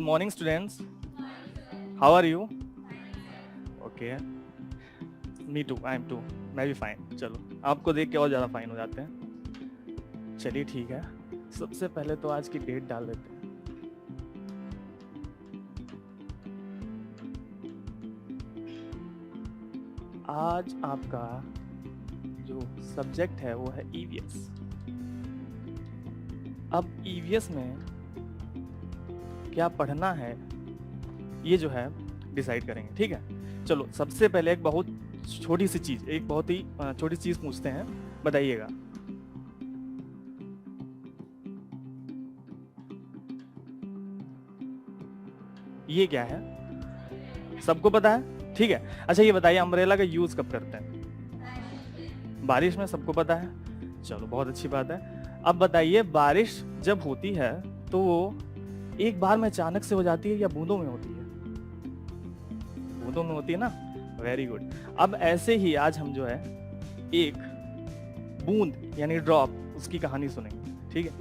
morning, students. How are you? Okay. Me too. I'm too. मैं भी fine. चलो, आपको देख के और ज़्यादा फाइन हो जाते हैं. चलिए ठीक है. सबसे पहले तो आज की डेट डाल देते हैं. आज आपका जो सब्जेक्ट है वो है EVS. अब EVS में क्या पढ़ना है ये जो है डिसाइड करेंगे. ठीक है, चलो सबसे पहले एक बहुत छोटी सी चीज, एक बहुत ही छोटी चीज पूछते हैं, बताइएगा. ये क्या है? सबको पता है? ठीक है. अच्छा ये बताइए, अम्ब्रेला का यूज कब करते हैं? बारिश में. सबको पता है. चलो बहुत अच्छी बात है. अब बताइए, बारिश जब होती है तो वो एक बार में अचानक से हो जाती है या बूंदों में होती है? बूंदों में होती है ना. Very good. अब ऐसे ही आज हम जो है एक बूंद यानी ड्रॉप, उसकी कहानी सुनेंगे. ठीक है,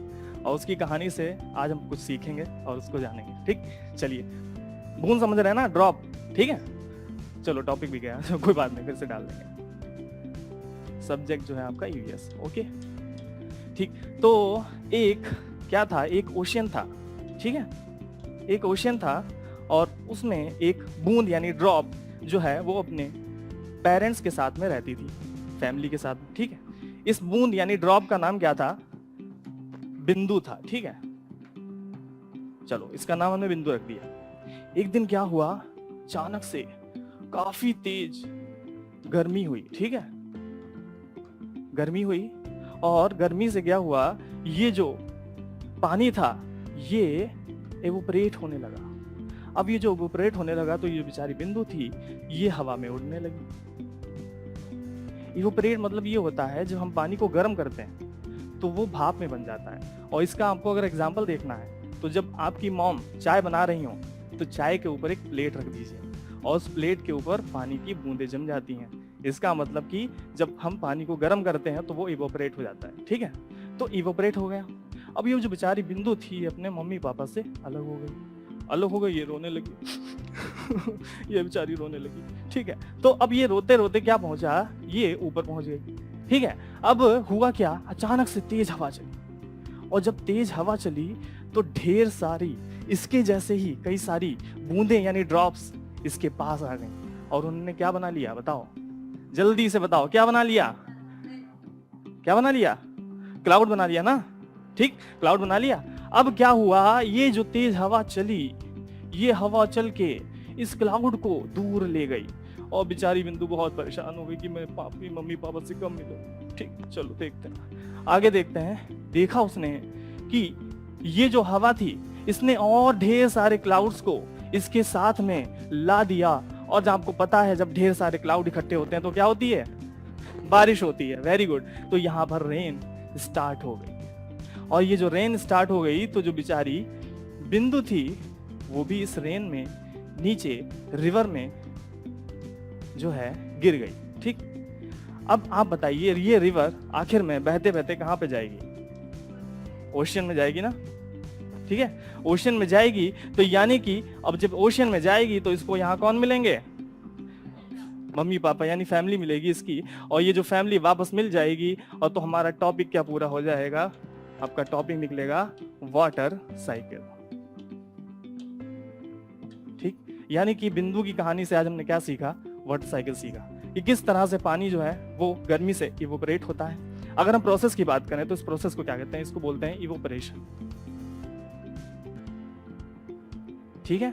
और उसकी कहानी से आज हम कुछ सीखेंगे और उसको जानेंगे. ठीक, चलिए. बूंद समझ रहे हैं ना, ड्रॉप. ठीक है, चलो टॉपिक भी गया, कोई बात नहीं, फिर से डाल देंगे. सब्जेक्ट जो है आपका EVS. ओके ठीक. तो एक क्या था, एक ओशियन था. ठीक है, एक ओशियन था और उसमें एक बूंद यानी ड्रॉप जो है वो अपने पेरेंट्स के साथ में रहती थी, फैमिली के साथ. ठीक है, इस बूंद यानी ड्रॉप का नाम क्या था? बिंदु था. ठीक है, चलो इसका नाम हमने बिंदु रख दिया. एक दिन क्या हुआ, अचानक से काफी तेज गर्मी हुई. ठीक है, गर्मी हुई और गर्मी से क्या हुआ, ये जो पानी था ये एवोपरेट होने लगा. अब ये जो एवोपरेट होने लगा तो ये बेचारी बिंदु थी, ये हवा में उड़ने लगी. एवोपरेट मतलब ये होता है जब हम पानी को गर्म करते हैं तो वो भाप में बन जाता है. और इसका आपको अगर एग्जांपल देखना है तो जब आपकी मॉम चाय बना रही हो तो चाय के ऊपर एक प्लेट रख दीजिए और उस प्लेट के ऊपर पानी की बूंदें जम जाती हैं. इसका मतलब कि जब हम पानी को गर्म करते हैं तो वो इवोपरेट हो जाता है. ठीक है, तो इवोपरेट हो गया. अब ये जो बेचारी बिंदु थी अपने मम्मी पापा से अलग हो गई. अलग हो गई, ये रोने लगी. ये बेचारी रोने लगी. ठीक है, तो अब ये रोते रोते क्या पहुंचा, ये ऊपर पहुंच गई. ठीक है, अब हुआ क्या, अचानक से तेज हवा चली और जब तेज हवा चली तो ढेर सारी इसके जैसे ही कई सारी बूंदें यानी ड्रॉप्स इसके पास आ गई और उन्होंने क्या बना लिया, बताओ जल्दी से बताओ, क्या बना लिया? क्या बना लिया? क्लाउड बना लिया ना. ठीक, क्लाउड बना लिया. अब क्या हुआ, ये जो तेज हवा चली, ये हवा चल के इस क्लाउड को दूर ले गई और बेचारी बिंदु बहुत परेशान हो गई कि मैं मम्मी पापा से कब मिलूं. ठीक, चलो देखते हैं, आगे देखते हैं. देखा उसने कि ये जो हवा थी इसने और ढेर सारे क्लाउड्स को इसके साथ में ला दिया. और जब आपको पता है जब ढेर सारे क्लाउड इकट्ठे होते हैं तो क्या होती है, बारिश होती है. Very good. तो यहाँ पर रेन स्टार्ट हो गई और ये जो रेन स्टार्ट हो गई तो जो बेचारी बिंदु थी वो भी इस रेन में नीचे रिवर में जो है गिर गई. ठीक, अब आप बताइए ये रिवर आखिर में बहते बहते कहां पे जाएगी? ओशियन में जाएगी ना. ठीक है, ओशियन में जाएगी तो यानी कि अब जब ओशियन में जाएगी तो इसको यहाँ कौन मिलेंगे? मम्मी पापा यानी फैमिली मिलेगी इसकी. और ये जो फैमिली वापस मिल जाएगी और तो हमारा टॉपिक क्या पूरा हो जाएगा, आपका टॉपिक निकलेगा वाटर साइकिल. ठीक, यानी कि बिंदु की कहानी से आज हमने क्या सीखा, वाटर साइकिल सीखा कि किस तरह से पानी जो है वो गर्मी से इवोपरेट होता है. अगर हम प्रोसेस की बात करें तो इस प्रोसेस को क्या कहते हैं, इसको बोलते हैं इवोपरेशन. ठीक है,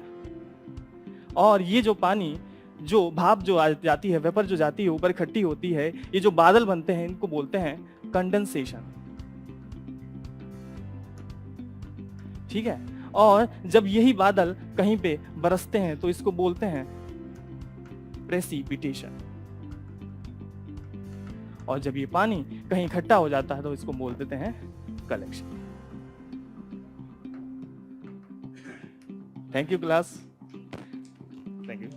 और ये जो पानी, जो भाप जो जाती है, वेपर जो जाती है ऊपर इकट्ठी होती है, ये जो बादल बनते हैं इनको बोलते हैं कंडेंसेशन. ठीक है, और जब यही बादल कहीं पे बरसते हैं तो इसको बोलते हैं प्रेसिपिटेशन. और जब ये पानी कहीं इकट्ठा हो जाता है तो इसको बोल देते हैं collection. Thank you class. Thank you.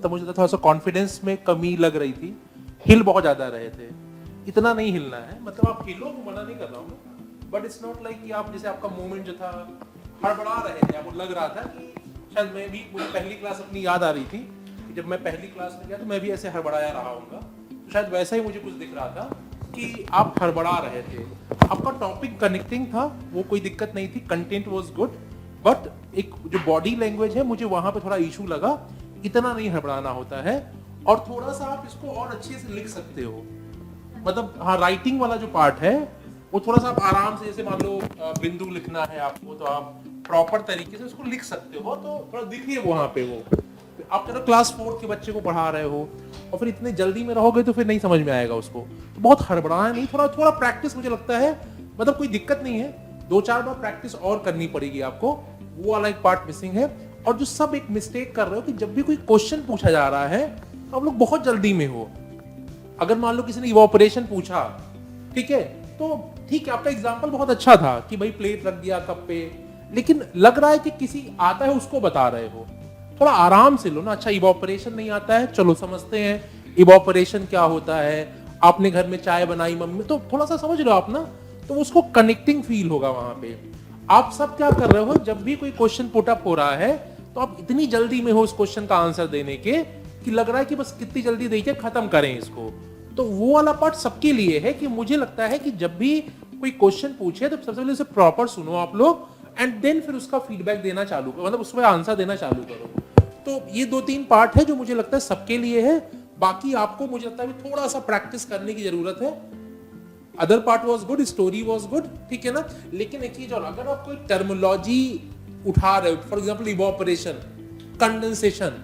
मतलब मुझे थोड़ा सा कॉन्फिडेंस में कमी लग रही थी, हिल बहुत ज्यादा रहे थे। इतना नहीं हिलना है, मतलब आप हिलो, मना नहीं कर रहा हूँ, बट इट्स नॉट लाइक कि आप जैसे आपका मूवमेंट जो था हड़बड़ा रहे थे, आपको लग रहा था कि शायद मैं भी, मुझे पहली क्लास अपनी याद आ रही थी कि जब मैं पहली क्लास में गया तो मैं भी ऐसे हड़बड़ाया रहा हूँगा, तो शायद वैसा ही मुझे कुछ दिख रहा था कि आप हड़बड़ा रहे थे। आपका टॉपिक कनेक्टिंग था, वो कोई दिक्कत नहीं थी, कंटेंट वाज गुड, बट एक जो बॉडी लैंग्वेज है मुझे वहां पे थोड़ा इशू लगा। इतना नहीं हड़बड़ाना होता है, और थोड़ा सा आप इसको और अच्छे से लिख सकते हो, मतलब हाँ राइटिंग वाला जो पार्ट है वो थोड़ा सा आप आराम से, जैसे मान लो बिंदु लिखना है आपको तो आप प्रॉपर तरीके से उसको लिख सकते हो, तो थोड़ा दिखिए वहां पे वो। आप चलो क्लास 4 के बच्चे को पढ़ा रहे हो और फिर इतने जल्दी में रहोगे तो फिर नहीं समझ में आएगा उसको, तो बहुत हड़बड़ाना नहीं, थोड़ा थोड़ा प्रैक्टिस मुझे लगता है, मतलब कोई दिक्कत नहीं है, 2-4 बार प्रैक्टिस और करनी पड़ेगी आपको, वो वाला एक पार्ट मिसिंग है। और जो सब एक मिस्टेक कर रहे हो कि जब भी कोई क्वेश्चन पूछा जा रहा है तो आप लोग बहुत जल्दी में हो। अगर मान लो किसी ने इवोपरेशन पूछा, ठीक है, तो ठीक है आपका एग्जांपल बहुत अच्छा था कि भाई प्लेट रख दिया कप पे, लेकिन लग रहा है कि किसी आता है उसको बता रहे हो, थोड़ा आराम से लो ना। अच्छा इवोपरेशन नहीं आता है, चलो समझते हैं इवोपरेशन क्या होता है, आपने घर में चाय बनाई मम्मी, तो थोड़ा सा समझ लो आप ना, तो उसको कनेक्टिंग फील होगा वहां पे। आप सब क्या कर रहे हो, जब भी कोई क्वेश्चन पुट अप हो रहा है तो आप इतनी जल्दी में हो उस क्वेश्चन का आंसर देने के कि लग रहा है कि बस कितनी जल्दी देखिए खत्म करें इसको। तो वो वाला पार्ट सबके लिए है कि मुझे लगता है कि जब भी कोई क्वेश्चन पूछे तो सबसे पहले उसे प्रॉपर सुनो आप लोग, एंड देन फिर उसका फीडबैक देना चालू करो, मतलब उसमें आंसर देना चालू करो। तो ये 2-3 पार्ट है जो मुझे लगता है सबके लिए है, बाकी आपको मुझे लगता है थोड़ा सा प्रैक्टिस करने की जरूरत है। Other part was good, story was good, ठीक है ना। लेकिन एक चीज और, अगर आप कोई टर्मिनोलॉजी उठा रहे हो, फॉर एग्जांपल इवोपरेशन, कंडेंसेशन,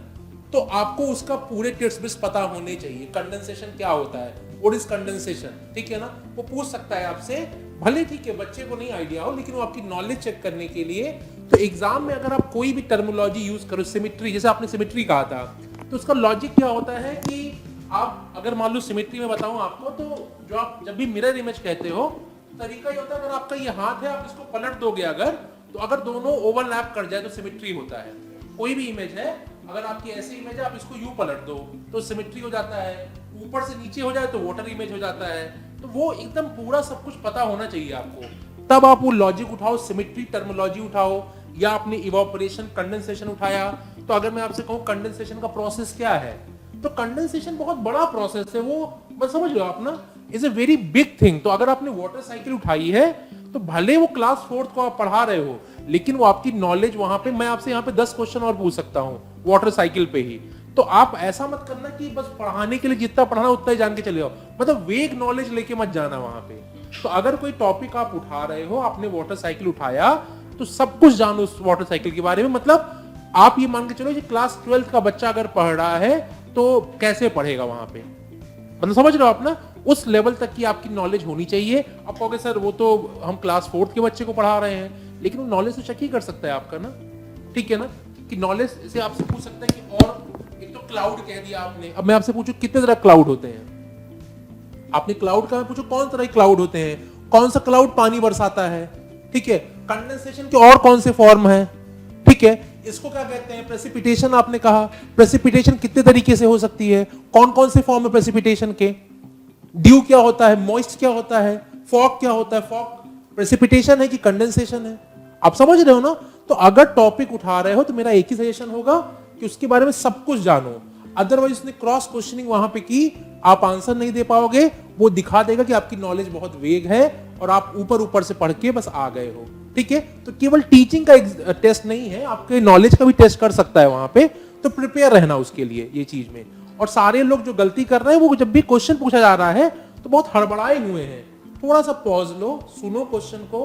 तो आपको उसका पूरे टिप्स पता होने चाहिए। कंडेंसेशन क्या होता है, व्हाट इज कंडेंसेशन, ठीक है ना, वो पूछ सकता है आपसे, भले ठीक है बच्चे को नहीं आइडिया हो, लेकिन वो आपकी नॉलेज चेक करने के लिए। तो एग्जाम में अगर आप कोई भी टर्मिनोलॉजी यूज करो, सिमेट्री, जैसे आपने सिमेट्री कहा था, तो उसका लॉजिक क्या होता है कि आप अगर मान लो सिमेट्री में बताऊं आपको, तो जो आप जब भी मिरर इमेज कहते हो, तरीका ये होता है, अगर आपका ये हाथ है, आप इसको पलट दोगे अगर, तो अगर दोनों ओवरलैप कर जाए तो सिमेट्री होता है। कोई भी इमेज है, अगर आपकी ऐसी इमेज है, आप इसको यूं पलट दो तो सिमेट्री हो जाता है, ऊपर से नीचे हो जाए तो वाटर इमेज हो जाता है। तो वो एकदम पूरा सब कुछ पता होना चाहिए आपको, तब आप वो लॉजिक उठाओ, सिमेट्री टर्मिनोलॉजी उठाओ, या आपने इवोपरेशन कंडेंसेशन उठाया। तो अगर मैं आपसे कहूं कंडेंसेशन का प्रोसेस क्या है, तो कंडेंसेशन बहुत बड़ा प्रोसेस है, वो बस समझ लो आप ना, is a very big thing. तो अगर आपने वाटर साइकिल उठाई है, तो भले वो क्लास 4th को आप पढ़ा रहे हो, लेकिन वो आपकी नॉलेज वहां पे, मैं आपसे यहाँ पे 10 क्वेश्चन और पूछ सकता हूँ वाटर साइकिल पे ही। तो आप ऐसा मत करना कि बस पढ़ाने के लिए जितना पढ़ना उतना ही जान के चले जाओ, मतलब वेग नॉलेज लेके मत जाना वहां पे। तो अगर कोई टॉपिक आप उठा रहे हो, आपने वाटर साइकिल उठाया, तो सब कुछ जानो उस वाटर साइकिल के बारे में। मतलब आप ये मान के चलो कि क्लास 12th का बच्चा अगर पढ़ रहा है तो कैसे पढ़ेगा वहां पे, मतलब समझ रहे हो आप ना, उस लेवल तक की आपकी नॉलेज होनी चाहिए। आप कहोगे सर वो तो हम क्लास 4th के बच्चे को पढ़ा रहे हैं, लेकिन वो नॉलेज तो चेक ही कर सकता है आपका ना, ठीक है ना, कि नॉलेज से आपसे पूछ सकता है कि, और एक तो क्लाउड कह दिया आपने, अब मैं आपसे पूछूं कितने तरह क्लाउड होते हैं, आपने क्लाउड का, मैं पूछूं कौन तरह क्लाउड होते हैं, कौन सा क्लाउड पानी बरसाता है, ठीक है, कंडेंसेशन के और कौन से फॉर्म है, ठीक है, इसको क्या कहते हैं, प्रेसिपिटेशन आपने कहा, प्रेसिपिटेशन कितने तरीके से हो सकती है, कौन कौन से फॉर्म है प्रेसिपिटेशन के, ड्यू क्या होता है, मॉइस्ट क्या होता है, फॉग क्या होता है, फॉग प्रेसिपिटेशन है कि कंडेंसेशन है, आप समझ रहे हो ना। तो अगर टॉपिक उठा रहे हो तो मेरा एक ही सजेशन होगा कि उसके बारे में सब कुछ जानो, अदरवाइज उसने क्रॉस क्वेश्चनिंग वहां पे की, आप आंसर नहीं दे पाओगे, वो दिखा देगा कि आपकी नॉलेज बहुत वेग है और आप ऊपर ऊपर से पढ़ के बस आ गए हो, ठीक है। तो केवल टीचिंग का टेस्ट नहीं है, आपके नॉलेज का भी टेस्ट कर सकता है वहां पे, तो प्रिपेयर रहना उसके लिए ये चीज में। और सारे लोग जो गलती कर रहे हैं, वो जब भी क्वेश्चन पूछा जा रहा है तो बहुत हड़बड़ाए हुए हैं, थोड़ा सा पॉज लो, सुनो क्वेश्चन को,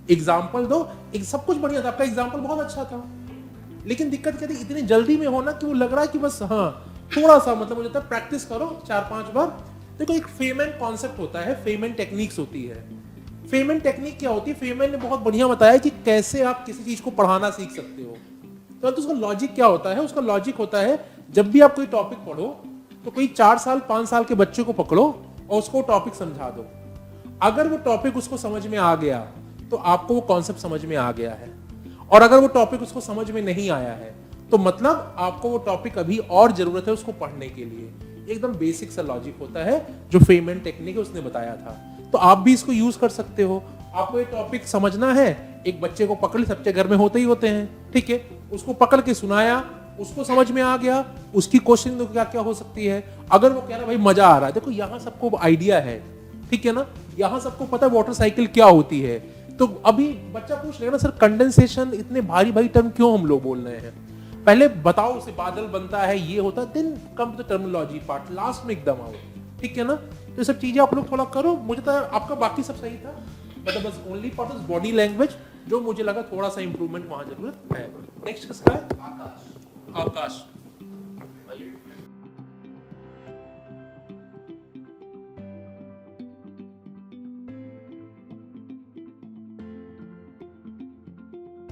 एग्जाम्पल दो। सब कुछ बढ़िया था, आपका एग्जाम्पल बहुत अच्छा था, लेकिन दिक्कत क्या थी, इतनी जल्दी में होना कि वो लग रहा है कि बस हाँ थोड़ा सा, मतलब मुझे लगता है प्रैक्टिस करो 4-5 बार। देखो एक फेमन कॉन्सेप्ट होता है, फेमन टेक्निक्स होती है। फेमन टेक्निक क्या होती है, फेमन ने बहुत बढ़िया बताया कि कैसे आप किसी चीज को पढ़ाना सीख सकते हो। तो उसका लॉजिक क्या होता है, उसका लॉजिक होता है, जब भी आप कोई टॉपिक पढ़ो तो कोई 4 साल 5 साल के बच्चे को पकड़ो और उसको टॉपिक समझा दो। अगर वो टॉपिक उसको समझ में आ गया तो आपको वो कॉन्सेप्ट समझ में आ गया है, और अगर वो टॉपिक उसको समझ में नहीं आया है तो मतलब आपको वो टॉपिक अभी और जरूरत है उसको पढ़ने के लिए। एकदम बेसिक सा लॉजिक होता है जो फेमैन टेक्निक है उसने बताया था, तो आप भी इसको यूज कर सकते हो। आपको ये टॉपिक समझना है, एक बच्चे को पकड़, सबके घर में होते ही होते हैं, ठीक है, उसको पकड़ के सुनाया, उसको समझ में आ गया, उसकी क्वेश्चन क्या क्या हो सकती है। अगर वो कह रहा है भाई मजा आ रहा है, देखो यहाँ सबको आइडिया है, ठीक है ना, यहाँ सबको पता है वाटर साइकिल क्या होती है। तो अभी बच्चा पूछ लेगा ना सर कंडेंसेशन इतने भारी भारी टर्म क्यों हम लोग बोल रहे हैं, पहले बताओ उसे बादल बनता है ये होता है, then come to the terminology part, last में एकदम आओ, ठीक है ना। तो ये सब चीजें आप लोग थोड़ा करो। मुझे तो आपका बाकी सब सही था, मतलब बस only part is body language जो मुझे लगा थोड़ा सा इंप्रूवमेंट वहां जरूरत है। नेक्स्ट किसका है? आकाश।